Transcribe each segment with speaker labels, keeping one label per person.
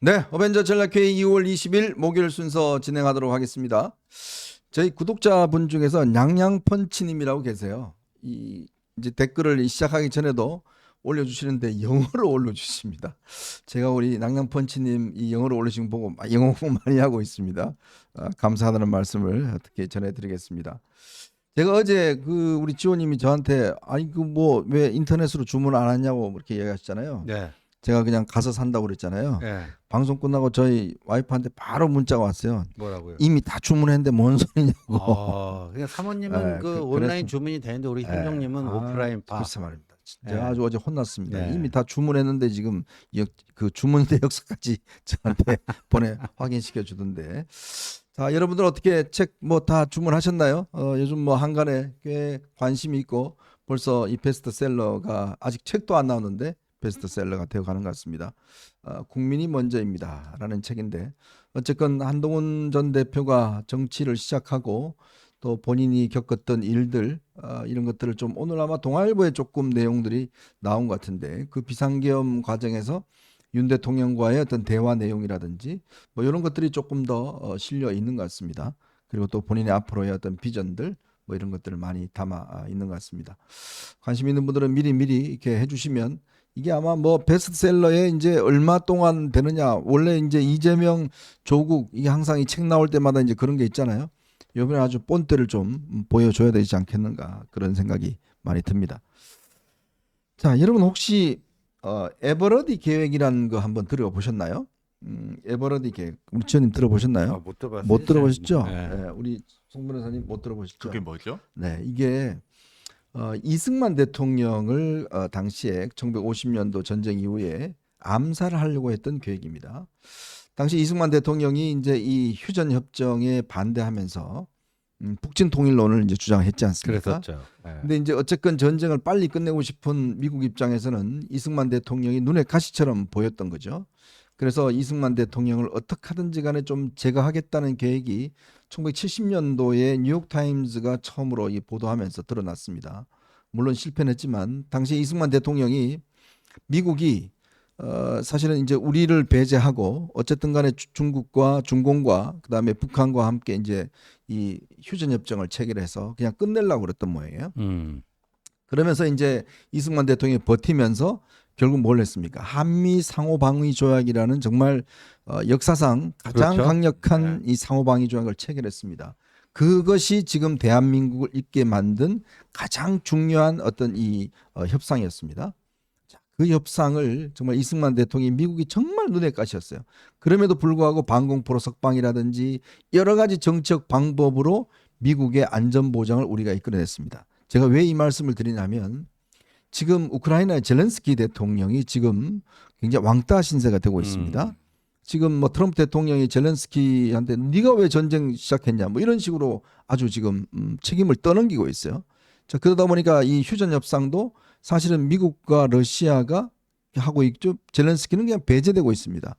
Speaker 1: 네, 어벤져 전략회의 2월 20일 목요일 순서 진행하도록 하겠습니다. 저희 구독자분 중에서 냥냥펀치님이라고 계세요. 이제 댓글을 시작하기 전에도 올려주시는데 영어로 올려주십니다. 제가 우리 냥냥펀치님 이 영어로 올리신 거 보고 영어 공부 많이 하고 있습니다. 감사하다는 말씀을 어떻게 전해드리겠습니다. 제가 어제 우리 지호님이 저한테 아니 뭐 왜 인터넷으로 주문 안 하냐고 그렇게 얘기하셨잖아요.
Speaker 2: 네.
Speaker 1: 제가 그냥 가서 산다고 그랬잖아요.
Speaker 2: 네.
Speaker 1: 방송 끝나고 저희 와이프한테 바로 문자가 왔어요.
Speaker 2: 뭐라고요?
Speaker 1: 이미 다 주문했는데 뭔 소리냐고.
Speaker 2: 그냥 사모님은
Speaker 1: 예,
Speaker 2: 온라인 주문이 되는데 우리 현정님은 오프라인 파.
Speaker 1: 글쎄 말입니다.
Speaker 2: 예.
Speaker 1: 제가 아주 어제 혼났습니다.
Speaker 2: 네.
Speaker 1: 이미 다 주문했는데 지금 그 주문 내역서까지 저한테 확인시켜 주던데. 자, 여러분들 어떻게 책 뭐 다 주문하셨나요? 요즘 뭐 한간에 꽤 관심이 있고 벌써 이 베스트셀러가 아직 책도 안 나오는데 베스트셀러가 되어가는 것 같습니다. 국민이 먼저입니다라는 책인데 어쨌건 한동훈 전 대표가 정치를 시작하고 또 본인이 겪었던 일들 이런 것들을 좀 오늘 아마 동아일보에 조금 내용들이 나온 것 같은데 그 비상계엄 과정에서 윤 대통령과의 어떤 대화 내용이라든지 뭐 이런 것들이 조금 더 실려 있는 것 같습니다. 그리고 또 본인의 앞으로의 어떤 비전들 뭐 이런 것들을 많이 담아 있는 것 같습니다. 관심 있는 분들은 미리 이렇게 해주시면 이게 아마 뭐 베스트셀러에 이제 얼마 동안 되느냐. 원래 이제 이재명, 조국 이게 항상 이 책 나올 때마다 이제 그런 게 있잖아요. 이번에 아주 본때를 좀 보여줘야 되지 않겠는가 그런 생각이 많이 듭니다. 자, 여러분 혹시 에버러디 계획이라는 거 한번 들어보셨나요? 에버러디 계획 우리 지원님 들어보셨나요?
Speaker 2: 못 들어봤어요.
Speaker 1: 못 들어보셨죠?
Speaker 2: 네.
Speaker 1: 네, 우리 송 변호사님 못 들어보셨죠?
Speaker 3: 그게 뭐죠?
Speaker 1: 네, 이게 이승만 대통령을 당시에 1950년도 전쟁 이후에 암살을 하려고 했던 계획입니다. 당시 이승만 대통령이 이제 이 휴전 협정에 반대하면서 북진 통일론을 이제 주장했지 않습니까?
Speaker 2: 그랬었죠. 네.
Speaker 1: 근데 이제 어쨌건 전쟁을 빨리 끝내고 싶은 미국 입장에서는 이승만 대통령이 눈에 가시처럼 보였던 거죠. 그래서 이승만 대통령을 어떻게 하든지 간에 좀 제거하겠다는 계획이 1970년도에 뉴욕타임즈가 처음으로 이 보도하면서 드러났습니다. 물론 실패는 했지만 당시 이승만 대통령이 미국이 사실은 이제 우리를 배제하고 어쨌든 간에 중국과 중공과 그다음에 북한과 함께 이제 이 휴전 협정을 체결해서 그냥 끝내려고 그랬던 모양이에요. 그러면서 이제 이승만 대통령이 버티면서 결국 뭘 했습니까? 한미 상호방위 조약이라는 정말 역사상 가장
Speaker 2: 그렇죠.
Speaker 1: 강력한 이 상호방위 조약을 체결했습니다. 그것이 지금 대한민국을 있게 만든 가장 중요한 어떤 이 협상이었습니다. 그 협상을 정말 이승만 대통령이 미국이 정말 눈에 까셨어요. 그럼에도 불구하고 방공포로 석방이라든지 여러 가지 정치적 방법으로 미국의 안전보장을 우리가 이끌어냈습니다. 제가 왜 이 말씀을 드리냐면 지금 우크라이나의 젤렌스키 대통령이 지금 굉장히 왕따 신세가 되고 있습니다. 지금 뭐 트럼프 대통령이 젤렌스키한테 네가 왜 전쟁 시작했냐 뭐 이런 식으로 아주 지금 책임을 떠넘기고 있어요. 자, 그러다 보니까 이 휴전 협상도 사실은 미국과 러시아가 하고 있죠. 젤렌스키는 그냥 배제되고 있습니다.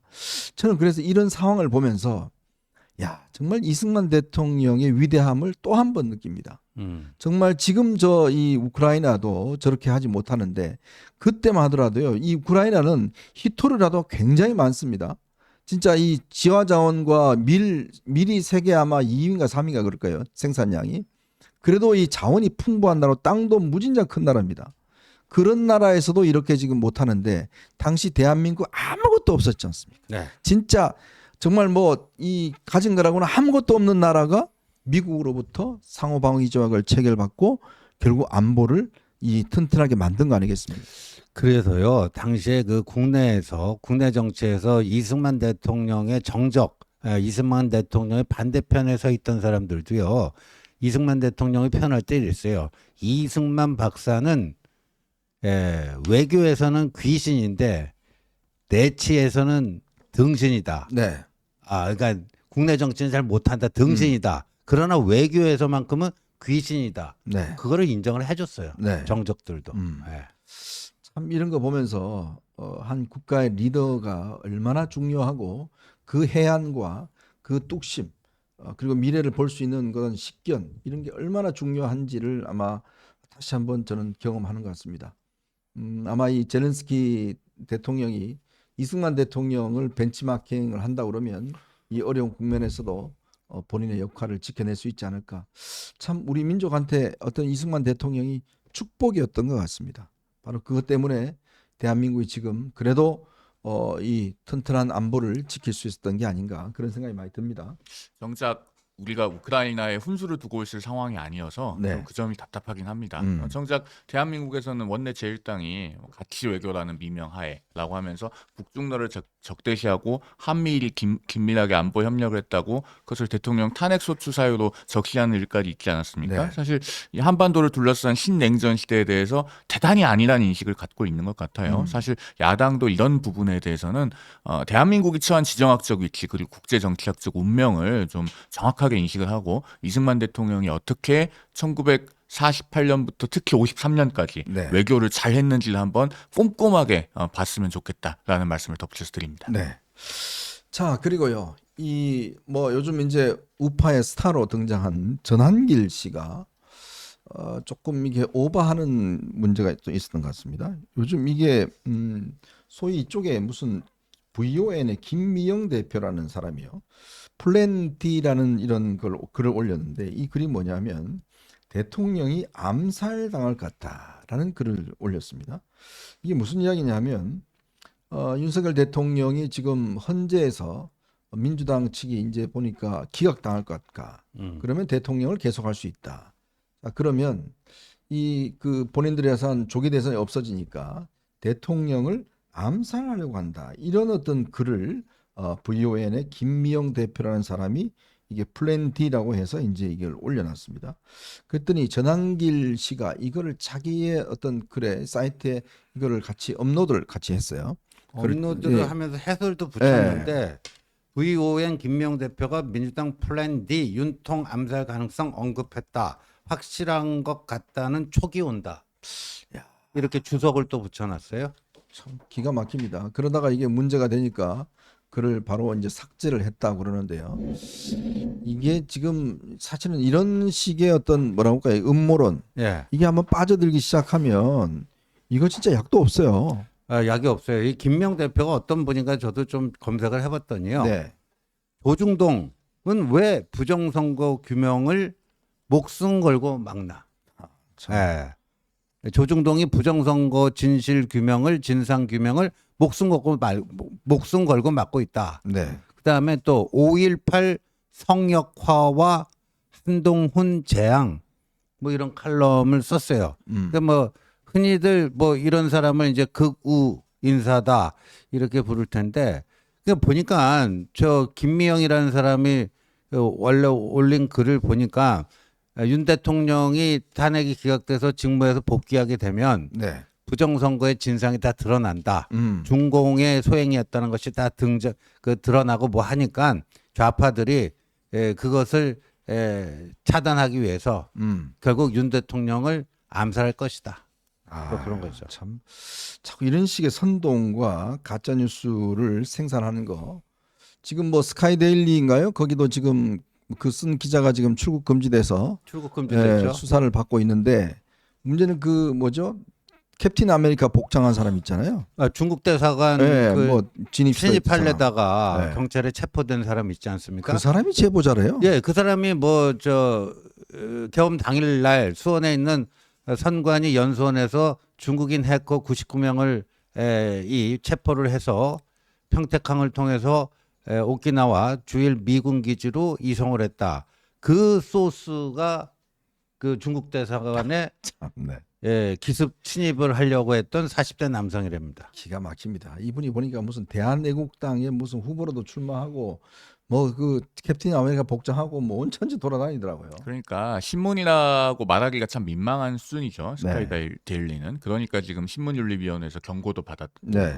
Speaker 1: 저는 그래서 이런 상황을 보면서 야, 정말 이승만 대통령의 위대함을 또 한 번 느낍니다. 정말 지금 이 우크라이나도 저렇게 하지 못하는데 그때만 하더라도요. 이 우크라이나는 히토르라도 굉장히 많습니다. 진짜 이 지화 자원과 밀이 세계 아마 2위인가 3위인가 그럴 거예요. 생산량이. 그래도 이 자원이 풍부한 나라, 땅도 무진장 큰 나라입니다. 그런 나라에서도 이렇게 지금 못하는데 당시 대한민국 아무것도 없었지 않습니까?
Speaker 2: 네.
Speaker 1: 진짜 정말 뭐 이 가진 거라고는 아무것도 없는 나라가 미국으로부터 상호방위 조약을 체결받고 결국 안보를 이 튼튼하게 만든 거 아니겠습니까?
Speaker 2: 그래서요, 당시에 그 국내 정치에서 이승만 대통령의 이승만 대통령의 반대편에 서 있던 사람들도요, 이승만 대통령의 편을 때렸어요. 이승만 박사는 외교에서는 귀신인데 내치에서는 등신이다.
Speaker 1: 네.
Speaker 2: 그러니까 국내 정치는 잘 못한다. 등신이다. 그러나 외교에서만큼은 귀신이다.
Speaker 1: 네.
Speaker 2: 그거를 인정을 해줬어요.
Speaker 1: 네.
Speaker 2: 정적들도.
Speaker 1: 참 이런 거 보면서 한 국가의 리더가 얼마나 중요하고 그 해안과 그 뚝심 그리고 미래를 볼 수 있는 그런 식견 이런 게 얼마나 중요한지를 아마 다시 한번 저는 경험하는 것 같습니다. 아마 이 젤렌스키 대통령이 이승만 대통령을 벤치마킹을 한다 그러면 이 어려운 국면에서도 본인의 역할을 지켜낼 수 있지 않을까. 참 우리 민족한테 어떤 이승만 대통령이 축복이었던 것 같습니다. 바로 그것 때문에 대한민국이 지금 그래도 이 튼튼한 안보를 지킬 수 있었던 게 아닌가 그런 생각이 많이 듭니다.
Speaker 3: 정작 우리가 우크라이나에 훈수를 두고 있을 상황이 아니어서
Speaker 1: 네.
Speaker 3: 좀 그 점이 답답하긴 합니다. 정작 대한민국에서는 원내 제1당이 가치 외교라는 미명하에라고 하면서 북중러를 적대시하고 한미일이 긴밀하게 안보 협력을 했다고 그것을 대통령 탄핵소추 사유로 적시하는 일까지 있지 않았습니까?
Speaker 1: 네.
Speaker 3: 사실 이 한반도를 둘러싼 신냉전 시대에 대해서 대단히 아니라는 인식을 갖고 있는 것 같아요. 사실 야당도 이런 부분에 대해서는 대한민국이 처한 지정학적 위치 그리고 국제정치학적 운명을 좀 정확하게 인식을 하고 이승만 대통령이 어떻게 1948년부터 특히 53년까지
Speaker 1: 네.
Speaker 3: 외교를 잘 했는지를 한번 꼼꼼하게 봤으면 좋겠다라는 말씀을 덧붙여서 드립니다.
Speaker 1: 네. 자, 그리고요. 이 뭐 요즘 이제 우파의 스타로 등장한 전한길 씨가 조금 이게 오버하는 문제가 좀 있었던 것 같습니다. 요즘 이게 소위 이쪽에 무슨 VON의 김미영 대표라는 사람이요. 플랜 D라는 이런 글을 올렸는데 이 글이 뭐냐면 대통령이 암살당할 것 같다라는 글을 올렸습니다. 이게 무슨 이야기냐면 윤석열 대통령이 지금 헌재에서 민주당 측이 이제 보니까 기각당할 것 같다. 그러면 대통령을 계속할 수 있다. 자, 그러면 이 그 본인들의 예산 조기 대선이 없어지니까 대통령을 암살하려고 한다. 이런 어떤 글을 VON의 김미영 대표라는 사람이 이게 플랜 D라고 해서 이제 이걸 올려놨습니다. 그랬더니 전한길 씨가 이거를 자기의 어떤 글에 사이트에 이거를 같이 업로드를 같이 했어요.
Speaker 2: 업로드를
Speaker 1: 예.
Speaker 2: 하면서 해설도 붙였는데 VON 김명 대표가 민주당 플랜 D 윤통 암살 가능성 언급했다. 확실한 것 같다는 촉이 온다. 이렇게 주석을 또 붙여놨어요.
Speaker 1: 참 기가 막힙니다. 그러다가 이게 문제가 되니까 글을 바로 이제 삭제를 했다고 그러는데요. 이게 지금 사실은 이런 식의 어떤 뭐라고 할까요? 음모론
Speaker 2: 예.
Speaker 1: 이게 한번 빠져들기 시작하면 이거 진짜 약도 없어요.
Speaker 2: 약이 없어요. 이 김명 대표가 어떤 분인가 저도 좀 검색을 해봤더니요.
Speaker 1: 네.
Speaker 2: 조중동은 왜 부정선거 규명을 목숨 걸고 막나?
Speaker 1: 참.
Speaker 2: 예. 조중동이 부정선거 진실 규명을 진상 규명을 목숨 걸고 막고 있다.
Speaker 1: 네.
Speaker 2: 그다음에 또 5.18 성역화와 한동훈 재앙 뭐 이런 칼럼을 썼어요. 그러니까 뭐 흔히들 뭐 이런 사람을 이제 극우 인사다 이렇게 부를 텐데 그러니까 보니까 저 김미영이라는 사람이 원래 올린 글을 보니까 윤 대통령이 탄핵이 기각돼서 직무에서 복귀하게 되면
Speaker 1: 네.
Speaker 2: 부정선거의 진상이 다 드러난다.
Speaker 1: 음.
Speaker 2: 중공의 소행이었다는 것이 다 드러나고 뭐 하니까 좌파들이 그것을 차단하기 위해서 결국 윤 대통령을 암살할 것이다. 뭐 그런 거죠.
Speaker 1: 참 자꾸 이런 식의 선동과 가짜 뉴스를 생산하는 거. 지금 뭐 스카이데일리인가요? 거기도 지금 그 쓴 기자가 지금 출국 금지돼서
Speaker 2: 출국 금지됐죠.
Speaker 1: 수사를 받고 있는데 문제는 그 뭐죠? 캡틴 아메리카 복장한 사람 있잖아요.
Speaker 2: 중국 대사관
Speaker 1: 뭐
Speaker 2: 진입하려다가
Speaker 1: 네.
Speaker 2: 경찰에 체포된 사람 있지 않습니까?
Speaker 1: 그 사람이 제보자래요.
Speaker 2: 예, 그 사람이 뭐 저 개엄 당일날 수원에 있는 선관위 연수원에서 중국인 해커 99명을 이 체포를 해서 평택항을 통해서 오키나와 주일 미군 기지로 이송을 했다. 그 소스가 그 중국 대사관에
Speaker 1: 참, 네.
Speaker 2: 기습 침입을 하려고 했던 40대 남성이랍니다.
Speaker 1: 기가 막힙니다. 이분이 보니까 무슨 대한애국당의 무슨 후보로도 출마하고 뭐 그 캡틴 아메리카 복장하고 뭐 온천지 돌아다니더라고요.
Speaker 3: 그러니까 신문이라고 말하기가 참 민망한 수준이죠.
Speaker 1: 네.
Speaker 3: 스카이데일리는. 그러니까 지금 신문윤리위원회에서 경고도 받았고
Speaker 1: 네.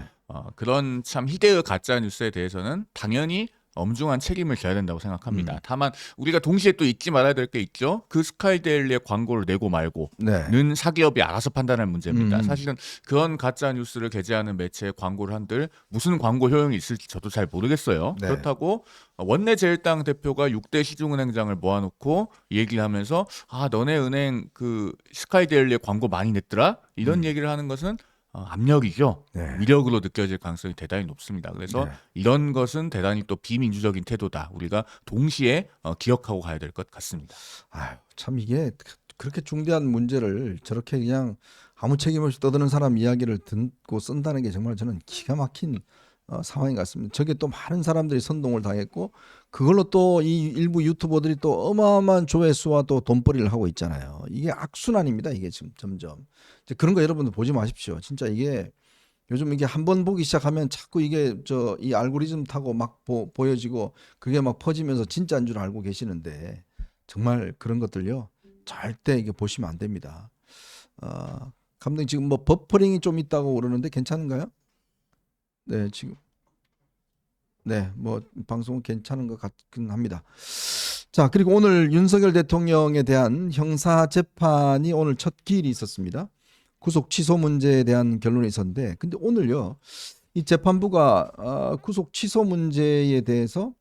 Speaker 3: 그런 참 희대의 가짜 뉴스에 대해서는 당연히 엄중한 책임을 져야 된다고 생각합니다. 다만 우리가 동시에 또 잊지 말아야 될 게 있죠. 그 스카이데일리의 광고를 내고 말고는
Speaker 1: 네.
Speaker 3: 사기업이 알아서 판단할 문제입니다.
Speaker 1: 음.
Speaker 3: 사실은 그런 가짜 뉴스를 게재하는 매체의 광고를 한들 무슨 광고 효용이 있을지 저도 잘 모르겠어요.
Speaker 1: 네.
Speaker 3: 그렇다고 원내 제1당 대표가 6대 시중은행장을 모아놓고 얘기를 하면서 너네 은행 그 스카이데일리에 광고 많이 냈더라? 이런 얘기를 하는 것은 압력이죠.
Speaker 1: 네.
Speaker 3: 위력으로 느껴질 가능성이 대단히 높습니다. 그래서
Speaker 1: 네.
Speaker 3: 이런 것은 대단히 또 비민주적인 태도다. 우리가 동시에 기억하고 가야 될 것 같습니다.
Speaker 1: 아유, 참 이게 그렇게 중대한 문제를 저렇게 그냥 아무 책임 없이 떠드는 사람 이야기를 듣고 쓴다는 게 정말 저는 기가 막힌 상황인 것 같습니다. 저게 또 많은 사람들이 선동을 당했고 그걸로 또 이 일부 유튜버들이 또 어마어마한 조회수와 또 돈벌이를 하고 있잖아요. 이게 악순환입니다. 이게 지금 점점 이제 그런 거 여러분들 보지 마십시오. 진짜 이게 요즘 이게 한 번 보기 시작하면 자꾸 이게 이 알고리즘 타고 막 보여지고 그게 막 퍼지면서 진짜인 줄 알고 계시는데 정말 그런 것들요 절대 이게 보시면 안 됩니다. 감독님 지금 뭐 버퍼링이 좀 있다고 그러는데 괜찮은가요? 네, 지금 뭐 방송은 괜찮은 것 같긴 합니다. 자, 그리고 오늘 윤석열 대통령에 대한 형사 재판이 오늘 첫 기일이 있었습니다. 구속 취소 문제에 대한 결론이 있었는데, 근데 오늘요 이 재판부가 구속 취소 문제에 대해서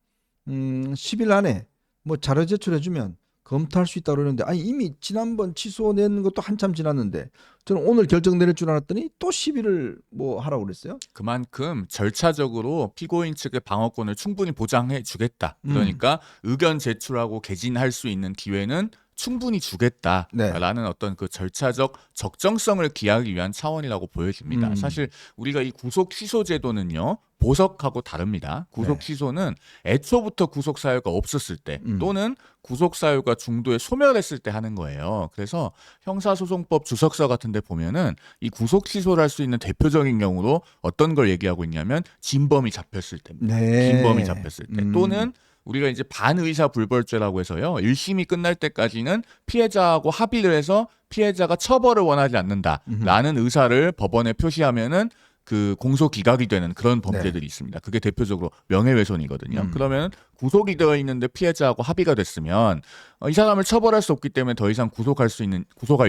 Speaker 1: 10일 안에 뭐 자료 제출해주면 검토할 수 있다고 그러는데 아니 이미 지난번 취소낸 것도 한참 지났는데 저는 오늘 결정 내릴 줄 알았더니 또 10일을 뭐 하라고 그랬어요.
Speaker 3: 그만큼 절차적으로 피고인 측의 방어권을 충분히 보장해 주겠다. 그러니까 의견 제출하고 개진할 수 있는 기회는 충분히 주겠다라는 어떤 그 절차적 적정성을 기하기 위한 차원이라고 보여집니다. 사실 우리가 이 구속 취소 제도는요. 보석하고 다릅니다. 구속 취소는 애초부터 구속 사유가 없었을 때 또는 구속 사유가 중도에 소멸했을 때 하는 거예요. 그래서 형사소송법 주석서 같은 데 보면은 이 구속 취소를 할 수 있는 대표적인 경우로 어떤 걸 얘기하고 있냐면 진범이 잡혔을 때입니다.
Speaker 1: 네.
Speaker 3: 진범이 잡혔을 때 또는 우리가 이제 반의사 불벌죄라고 해서요. 1심이 끝날 때까지는 피해자하고 합의를 해서 피해자가 처벌을 원하지 않는다라는 의사를 법원에 표시하면은 그 공소 기각이 되는 그런 범죄들이 있습니다. 그게 대표적으로 명예훼손이거든요. 그러면 구속이 되어 있는데 피해자하고 합의가 됐으면 이 사람을 처벌할 수 없기 때문에 더 이상 구속할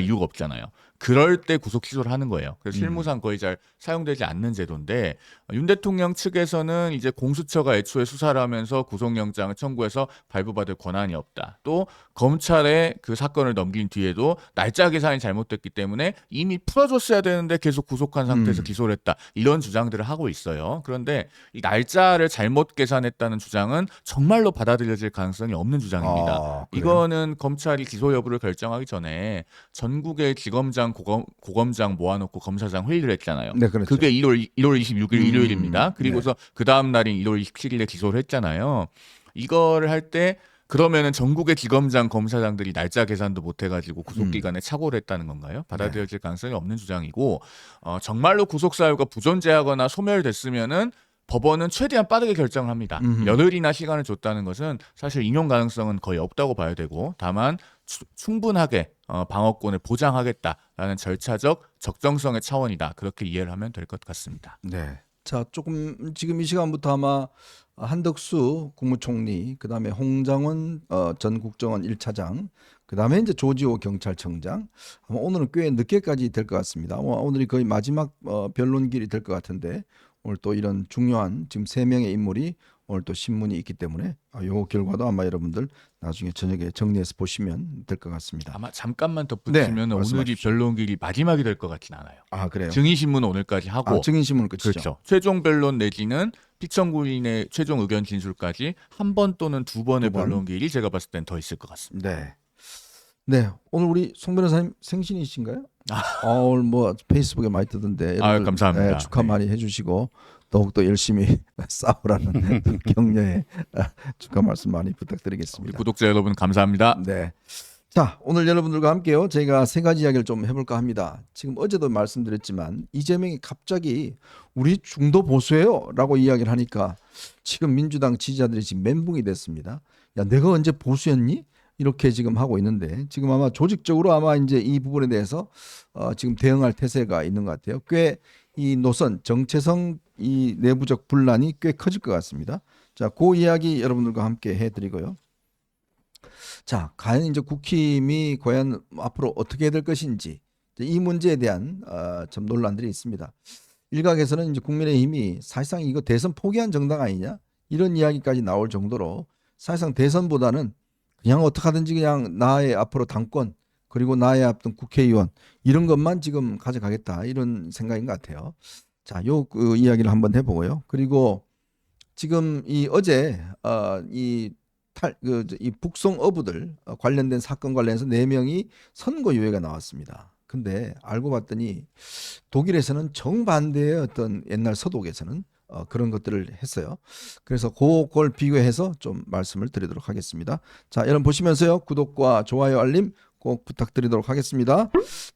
Speaker 3: 이유가 없잖아요. 그럴 때 구속 취소를 하는 거예요. 그래서 실무상 거의 잘 사용되지 않는 제도인데 윤 대통령 측에서는 이제 공수처가 애초에 수사를 하면서 구속영장을 청구해서 발부받을 권한이 없다. 또 검찰에 그 사건을 넘긴 뒤에도 날짜 계산이 잘못됐기 때문에 이미 풀어줬어야 되는데 계속 구속한 상태에서 기소를 했다. 이런 주장들을 하고 있어요. 그런데 이 날짜를 잘못 계산했다는 주장은 정말로 받아들여질 가능성이 없는 주장입니다. 이거는 검찰이 기소 여부를 결정하기 전에 전국의 지검장, 고검장 모아놓고 검사장 회의를 했잖아요.
Speaker 1: 네, 그렇죠.
Speaker 3: 그게 1월 26일 일요일입니다. 그리고서 그 다음 날인 1월 27일에 기소를 했잖아요. 이거를 할 때 그러면은 전국의 지검장 검사장들이 날짜 계산도 못 해가지고 구속 기간에 착오를 했다는 건가요? 받아들여질 가능성이 없는 주장이고 정말로 구속 사유가 부존재하거나 소멸됐으면은 법원은 최대한 빠르게 결정을 합니다. 열흘이나 시간을 줬다는 것은 사실 인용 가능성은 거의 없다고 봐야 되고 다만 충분하게 방어권을 보장하겠다라는 절차적 적정성의 차원이다. 그렇게 이해를 하면 될 것 같습니다.
Speaker 1: 네. 자, 조금 지금 이 시간부터 아마 한덕수 국무총리, 그다음에 홍장원 전 국정원 1차장, 그다음에 이제 조지호 경찰청장. 아마 오늘은 꽤 늦게까지 될 것 같습니다. 오늘이 거의 마지막 변론길이 될 것 같은데 오늘 또 이런 중요한 지금 3명의 인물이 오늘 또 신문이 있기 때문에 요 결과도 아마 여러분들 나중에 저녁에 정리해서 보시면 될 것 같습니다.
Speaker 3: 아마 잠깐만 덧붙이면
Speaker 1: 네,
Speaker 3: 오늘이 변론길이 마지막이 될 것 같진 않아요.
Speaker 1: 아, 그래요?
Speaker 3: 증인신문은 오늘까지 하고
Speaker 1: 증인신문은 끝이죠.
Speaker 3: 그렇죠. 최종 변론 내지는 피청구인의 최종 의견 진술까지 한 번 또는 두 번의 변론길이 제가 봤을 땐 더 있을 것 같습니다.
Speaker 1: 네. 네, 오늘 우리 송 변호사님 생신이신가요? 오늘 뭐 페이스북에 많이 뜨던데 여러분들,
Speaker 3: 감사합니다.
Speaker 1: 네, 축하 많이 해주시고 더욱더 열심히 싸우라는 격려의 축하 말씀 많이
Speaker 3: 우리
Speaker 1: 부탁드리겠습니다.
Speaker 3: 구독자 여러분 감사합니다.
Speaker 1: 네. 자, 오늘 여러분들과 함께요. 저희가 3가지 이야기를 좀 해볼까 합니다. 지금 어제도 말씀드렸지만 이재명이 갑자기 우리 중도 보수예요라고 이야기를 하니까 지금 민주당 지지자들이 지금 멘붕이 됐습니다. 야, 내가 언제 보수였니? 이렇게 지금 하고 있는데 지금 아마 조직적으로 아마 이제 이 부분에 대해서 지금 대응할 태세가 있는 것 같아요. 꽤 이 노선 정체성 이 내부적 분란이 꽤 커질 것 같습니다. 자, 그 이야기 여러분들과 함께 해드리고요. 자, 과연 이제 국힘이 과연 앞으로 어떻게 될 것인지 이 문제에 대한 좀 논란들이 있습니다. 일각에서는 이제 국민의힘이 사실상 이거 대선 포기한 정당 아니냐 이런 이야기까지 나올 정도로 사실상 대선보다는 그냥 어떻게 하든지 그냥 나의 앞으로 당권 그리고 나의 어떤 국회의원 이런 것만 지금 가져가겠다 이런 생각인 것 같아요. 자, 그 이야기를 한번 해보고요. 그리고 지금 이 어제 이 북송 어부들 관련된 사건 관련해서 4명이 선고 유예가 나왔습니다. 근데 알고 봤더니 독일에서는 정반대의 어떤 옛날 서독에서는 그런 것들을 했어요. 그래서 그걸 비교해서 좀 말씀을 드리도록 하겠습니다. 자, 여러분 보시면서요. 구독과 좋아요, 알림 꼭 부탁드리도록 하겠습니다.